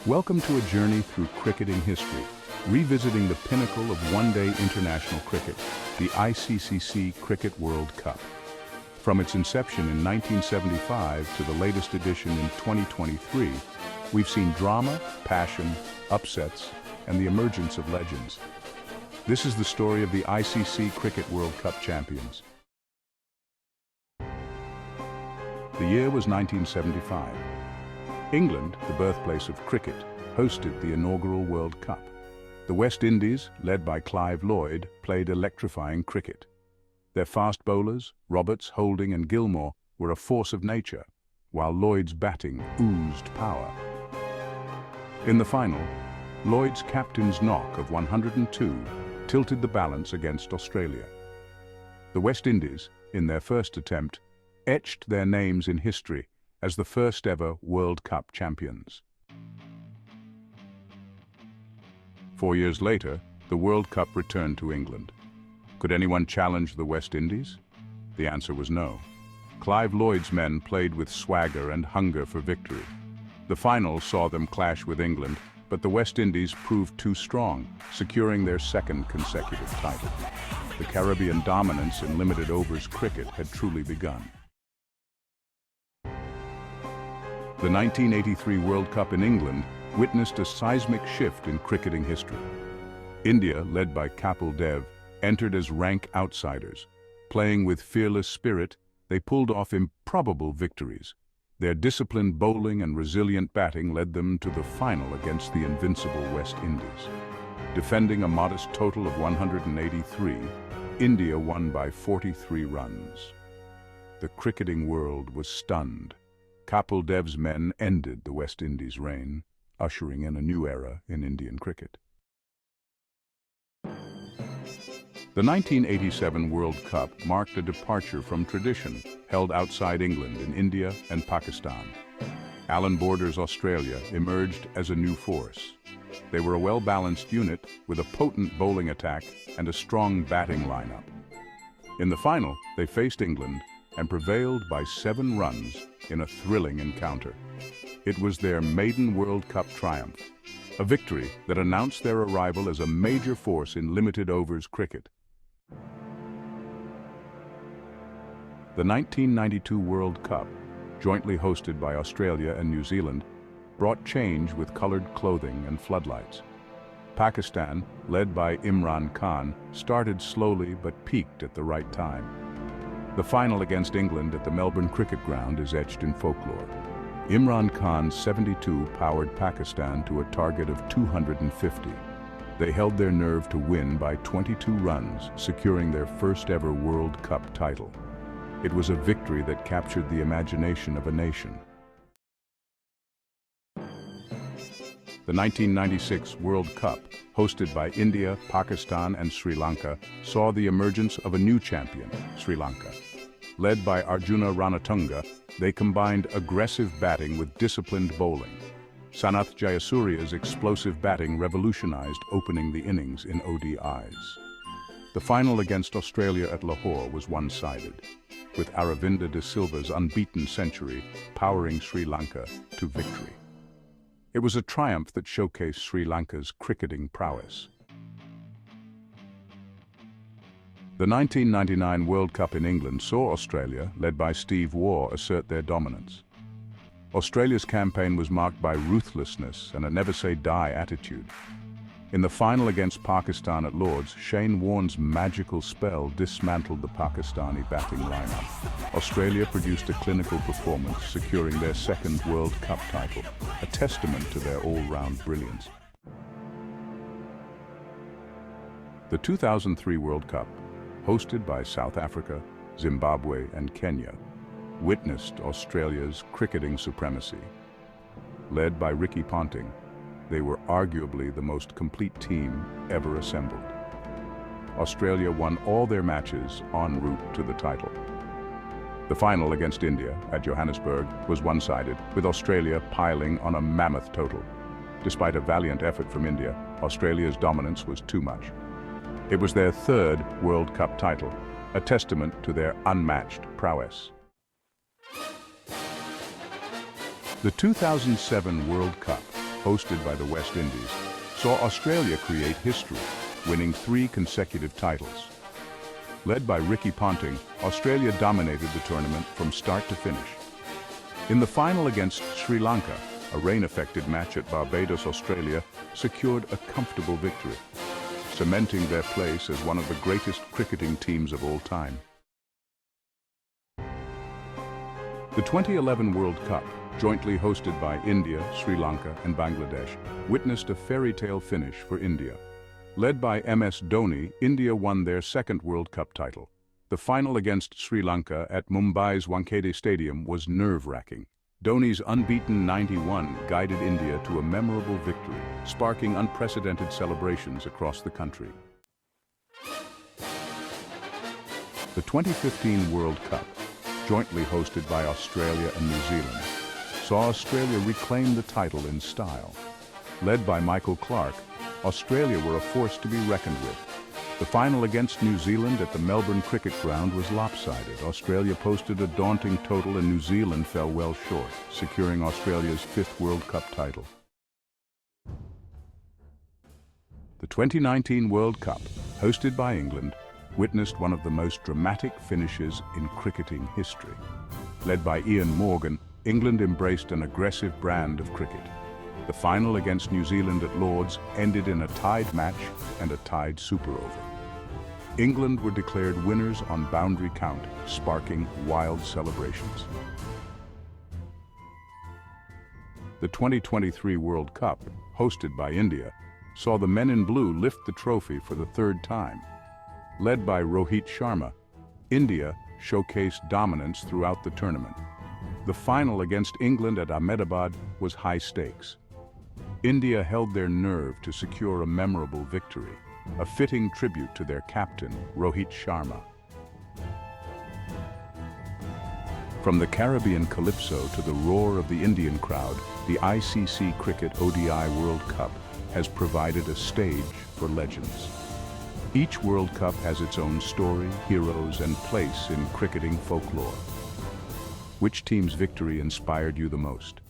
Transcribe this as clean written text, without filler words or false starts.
Welcome to a journey through cricketing history, revisiting the pinnacle of one-day international cricket, the ICC Cricket World Cup. From its inception in 1975 to the latest edition in 2023, we've seen drama, passion, upsets, and the emergence of legends. This is the story of the ICC Cricket World Cup champions. The year was 1975. England, the birthplace of cricket, hosted the inaugural World Cup. The West Indies, led by Clive Lloyd, played electrifying cricket. Their fast bowlers, Roberts, Holding and Gilmore, were a force of nature, while Lloyd's batting oozed power. In the final, Lloyd's captain's knock of 102 tilted the balance against Australia. The West Indies, in their first attempt, etched their names in history as the first ever World Cup champions. 4 years later, the World Cup returned to England. Could anyone challenge the West Indies? The answer was no. Clive Lloyd's men played with swagger and hunger for victory. The final saw them clash with England, but the West Indies proved too strong, securing their second consecutive title. The Caribbean dominance in limited overs cricket had truly begun. The 1983 World Cup in England witnessed a seismic shift in cricketing history. India, led by Kapil Dev, entered as rank outsiders. Playing with fearless spirit, they pulled off improbable victories. Their disciplined bowling and resilient batting led them to the final against the invincible West Indies. Defending a modest total of 183, India won by 43 runs. The cricketing world was stunned. Kapil Dev's men ended the West Indies' reign, ushering in a new era in Indian cricket. The 1987 World Cup marked a departure from tradition held outside England in India and Pakistan. Alan Border's Australia emerged as a new force. They were a well-balanced unit with a potent bowling attack and a strong batting lineup. In the final, they faced England and prevailed by 7 runs in a thrilling encounter. It was their maiden World Cup triumph, a victory that announced their arrival as a major force in limited overs cricket. The 1992 World Cup, jointly hosted by Australia and New Zealand, brought change with colored clothing and floodlights. Pakistan, led by Imran Khan, started slowly but peaked at the right time. The final against England at the Melbourne Cricket Ground is etched in folklore. Imran Khan's 72 powered Pakistan to a target of 250. They held their nerve to win by 22 runs, securing their first ever World Cup title. It was a victory that captured the imagination of a nation. The 1996 World Cup, hosted by India, Pakistan and Sri Lanka, saw the emergence of a new champion, Sri Lanka. Led by Arjuna Ranatunga, they combined aggressive batting with disciplined bowling. Sanath Jayasurya's explosive batting revolutionized opening the innings in ODIs. The final against Australia at Lahore was one-sided, with Aravinda de Silva's unbeaten century powering Sri Lanka to victory. It was a triumph that showcased Sri Lanka's cricketing prowess. The 1999 World Cup in England saw Australia, led by Steve Waugh, assert their dominance. Australia's campaign was marked by ruthlessness and a never-say-die attitude. In the final against Pakistan at Lord's, Shane Warne's magical spell dismantled the Pakistani batting lineup. Australia produced a clinical performance, securing their second World Cup title, a testament to their all-round brilliance. The 2003 World Cup, hosted by South Africa, Zimbabwe and Kenya, witnessed Australia's cricketing supremacy. Led by Ricky Ponting, they were arguably the most complete team ever assembled. Australia won all their matches en route to the title. The final against India at Johannesburg was one-sided, with Australia piling on a mammoth total. Despite a valiant effort from India, Australia's dominance was too much. It was their third World Cup title, a testament to their unmatched prowess. The 2007 World Cup, hosted by the West Indies, saw Australia create history, winning 3 consecutive titles. Led by Ricky Ponting, Australia dominated the tournament from start to finish. In the final against Sri Lanka, a rain-affected match at Barbados, Australia secured a comfortable victory, cementing their place as one of the greatest cricketing teams of all time. The 2011 World Cup, jointly hosted by India, Sri Lanka and Bangladesh, witnessed a fairy tale finish for India. Led by MS Dhoni, India won their 2nd World Cup title. The final against Sri Lanka at Mumbai's Wankhede Stadium was nerve-wracking. Dhoni's unbeaten 91 guided India to a memorable victory, sparking unprecedented celebrations across the country. The 2015 World Cup, jointly hosted by Australia and New Zealand, saw Australia reclaim the title in style. Led by Michael Clarke, Australia were a force to be reckoned with. The final against New Zealand at the Melbourne Cricket Ground was lopsided. Australia posted a daunting total and New Zealand fell well short, securing Australia's 5th World Cup title. The 2019 World Cup, hosted by England, witnessed one of the most dramatic finishes in cricketing history. Led by Ian Morgan, England embraced an aggressive brand of cricket. The final against New Zealand at Lord's ended in a tied match and a tied super over. England were declared winners on boundary count, sparking wild celebrations. The 2023 World Cup, hosted by India, saw the men in blue lift the trophy for the 3rd time. Led by Rohit Sharma, India showcased dominance throughout the tournament. The final against England at Ahmedabad was high stakes. India held their nerve to secure a memorable victory, a fitting tribute to their captain, Rohit Sharma. From the Caribbean calypso to the roar of the Indian crowd, the ICC Cricket ODI World Cup has provided a stage for legends. Each World Cup has its own story, heroes, and place in cricketing folklore. Which team's victory inspired you the most?